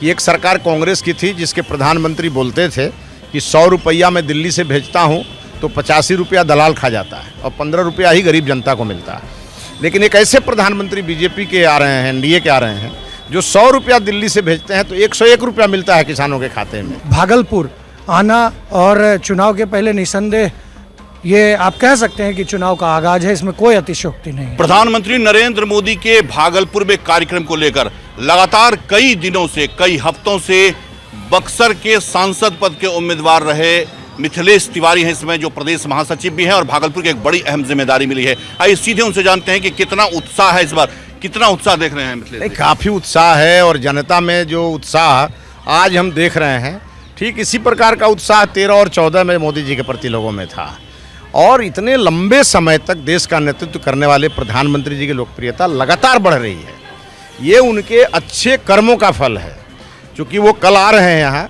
कि एक सरकार कांग्रेस की थी जिसके प्रधानमंत्री बोलते थे कि 100 रुपया मैं दिल्ली से भेजता हूं तो 85 रुपया दलाल खा जाता है और 15 रुपया ही गरीब जनता को मिलता है। लेकिन एक ऐसे प्रधानमंत्री बीजेपी के आ रहे हैं, एनडीए के आ रहे हैं, जो 100 रुपया दिल्ली से भेजते हैं तो 101 रुपया मिलता है किसानों के खाते में। भागलपुर आना और चुनाव के पहले निसंदेह ये आप कह सकते हैं कि चुनाव का आगाज है, इसमें कोई अतिशयोक्ति नहीं है। प्रधानमंत्री नरेंद्र मोदी के भागलपुर में कार्यक्रम को लेकर लगातार कई दिनों से, कई हफ्तों से बक्सर के सांसद पद के उम्मीदवार रहे मिथिलेश तिवारी हैं इसमें, जो प्रदेश महासचिव भी हैं और भागलपुर की एक बड़ी अहम जिम्मेदारी मिली है। आइए सीधे उनसे जानते हैं कि कितना उत्साह है इस बार, कितना उत्साह देख रहे हैं मिथिलेश? काफ़ी उत्साह है और जनता में जो उत्साह आज हम देख रहे हैं, ठीक इसी प्रकार का उत्साह 13 और 14 में मोदी जी के प्रति लोगों में था। और इतने लंबे समय तक देश का नेतृत्व करने वाले प्रधानमंत्री जी की लोकप्रियता लगातार बढ़ रही है। ये उनके अच्छे कर्मों का फल है। क्योंकि वो कल आ रहे हैं यहाँ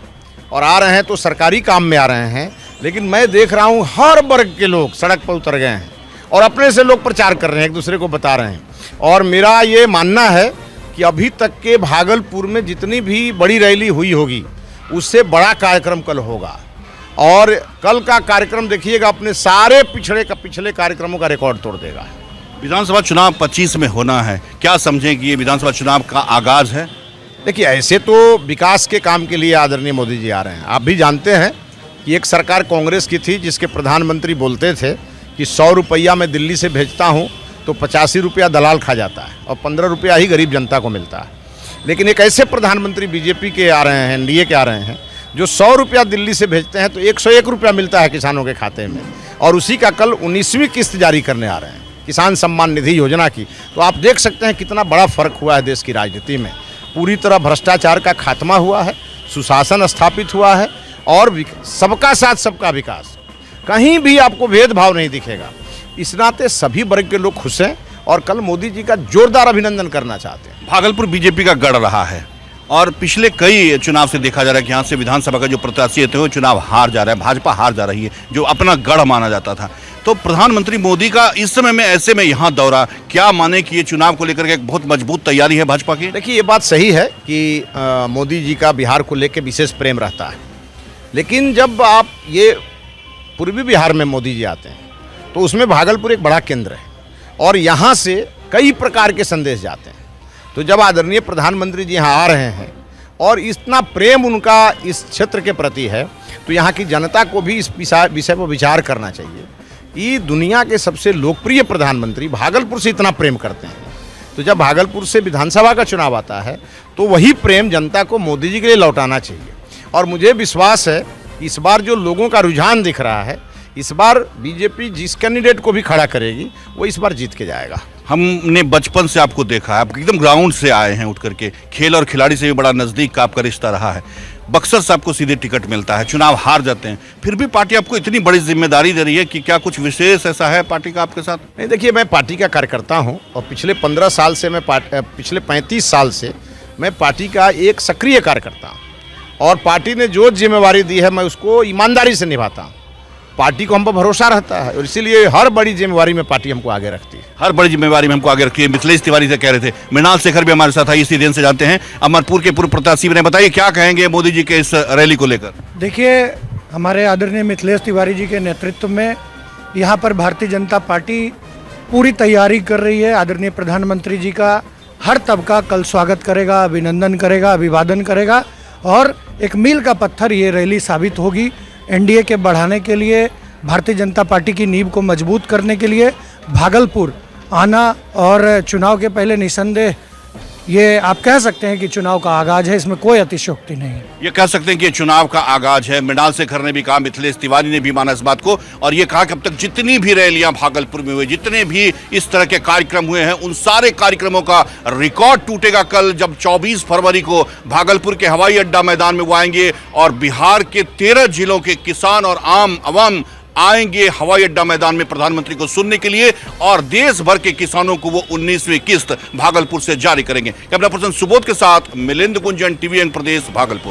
और आ रहे हैं तो सरकारी काम में आ रहे हैं, लेकिन मैं देख रहा हूँ हर वर्ग के लोग सड़क पर उतर गए हैं और अपने से लोग प्रचार कर रहे हैं, एक दूसरे को बता रहे हैं। और मेरा ये मानना है कि अभी तक के भागलपुर में जितनी भी बड़ी रैली हुई होगी उससे बड़ा कार्यक्रम कल होगा। और कल का कार्यक्रम देखिएगा, अपने सारे पिछले कार्यक्रमों का रिकॉर्ड तोड़ देगा। विधानसभा चुनाव 25 में होना है, क्या समझें कि ये विधानसभा चुनाव का आगाज है? देखिए, ऐसे तो विकास के काम के लिए आदरणीय मोदी जी आ रहे हैं। आप भी जानते हैं कि एक सरकार कांग्रेस की थी जिसके प्रधानमंत्री बोलते थे कि 100 रुपया मैं दिल्ली से भेजता हूं तो 85 रुपया दलाल खा जाता है और 15 रुपया ही गरीब जनता को मिलता है। लेकिन एक ऐसे प्रधानमंत्री बीजेपी के आ रहे हैं, एनडीए के आ रहे हैं, जो 100 रुपया दिल्ली से भेजते हैं तो 101 रुपया मिलता है किसानों के खाते में। और उसी का कल 19वीं किस्त जारी करने आ रहे हैं, किसान सम्मान निधि योजना की। तो आप देख सकते हैं कितना बड़ा फर्क हुआ है देश की राजनीति में। पूरी तरह भ्रष्टाचार का खात्मा हुआ है, सुशासन स्थापित हुआ है और सबका साथ सबका विकास, कहीं भी आपको भेदभाव नहीं दिखेगा। इस नाते सभी वर्ग के लोग खुश हैं और कल मोदी जी का जोरदार अभिनंदन करना चाहते हैं। भागलपुर बीजेपी का गढ़ रहा है और पिछले कई चुनाव से देखा जा रहा है कि यहाँ से विधानसभा का जो प्रत्याशी थे वो चुनाव हार जा रहा है, भाजपा हार जा रही है, जो अपना गढ़ माना जाता था। तो प्रधानमंत्री मोदी का इस समय में ऐसे में यहाँ दौरा, क्या माने कि ये चुनाव को लेकर के एक बहुत मजबूत तैयारी है भाजपा की? देखिए, ये बात सही है कि मोदी जी का बिहार को लेकर विशेष प्रेम रहता है। लेकिन जब आप ये पूर्वी बिहार में मोदी जी आते हैं तो उसमें भागलपुर एक बड़ा केंद्र है और यहाँ से कई प्रकार के संदेश जाते हैं। तो जब आदरणीय प्रधानमंत्री जी यहाँ आ रहे हैं और इतना प्रेम उनका इस क्षेत्र के प्रति है तो यहाँ की जनता को भी इस विषय पर विचार करना चाहिए कि दुनिया के सबसे लोकप्रिय प्रधानमंत्री भागलपुर से इतना प्रेम करते हैं। तो जब भागलपुर से विधानसभा का चुनाव आता है तो वही प्रेम जनता को मोदी जी के लिए लौटाना चाहिए। और मुझे विश्वास है कि इस बार जो लोगों का रुझान दिख रहा है, इस बार बीजेपी जिस कैंडिडेट को भी खड़ा करेगी वो इस बार जीत के जाएगा। हमने बचपन से आपको देखा है, आप एकदम ग्राउंड से आए हैं उठ करके, खेल और खिलाड़ी से भी बड़ा नज़दीक का आपका रिश्ता रहा है। बक्सर से आपको सीधे टिकट मिलता है, चुनाव हार जाते हैं, फिर भी पार्टी आपको इतनी बड़ी जिम्मेदारी दे रही है कि क्या कुछ विशेष ऐसा है पार्टी का आपके साथ? नहीं, देखिए, मैं पार्टी का कार्यकर्ता हूँ और पिछले 15 साल से पिछले 35 साल से मैं पार्टी का एक सक्रिय कार्यकर्ता हूँ और पार्टी ने जो जिम्मेवारी दी है मैं उसको ईमानदारी से निभाता हूँ। पार्टी को हम पर भरोसा रहता है और इसीलिए हर बड़ी जिम्मेवारी में पार्टी हमको आगे रखती है। हर बड़ी जिम्मेवारी में हमको आगे रखती है। मिथिलेश तिवारी से कह रहे थे, मृणाल शेखर भी हमारे साथ है, इसी दिन से जानते हैं अमरपुर के पूर्व प्रत्याशी ने। बताइए क्या कहेंगे मोदी जी के इस रैली को लेकर? देखिए, हमारे आदरणीय मिथिलेश तिवारी जी के नेतृत्व में यहाँ पर भारतीय जनता पार्टी पूरी तैयारी कर रही है। आदरणीय प्रधानमंत्री जी का हर तबका कल स्वागत करेगा, अभिनंदन करेगा, अभिवादन करेगा और एक मील का पत्थर ये रैली साबित होगी एनडीए के बढ़ाने के लिए, भारतीय जनता पार्टी की नींव को मजबूत करने के लिए। भागलपुर आना और चुनाव के पहले निसंदेह ये आप कह सकते हैं कि चुनाव का आगाज है, इसमें कोई अतिशयोक्ति नहीं है। ये कह सकते हैं कि चुनाव का आगाज है। मृणाल शेखर ने भी कहा, मिथिलेश तिवारी ने भी माना इस बात को और ये कहा कि अब तक जितनी भी रैलियां भागलपुर में हुई, जितने भी इस तरह के कार्यक्रम हुए हैं, उन सारे कार्यक्रमों का रिकॉर्ड टूटेगा कल जब 24 फरवरी को भागलपुर के हवाई अड्डा मैदान में वो आएंगे और बिहार के 13 जिलों के किसान और आम अवाम आएंगे हवाई अड्डा मैदान में प्रधानमंत्री को सुनने के लिए और देश भर के किसानों को वो 19वीं किस्त भागलपुर से जारी करेंगे। कैमरा पर्सन सुबोध के साथ मिलिंद गुंजन, टीवीएन प्रदेश, भागलपुर।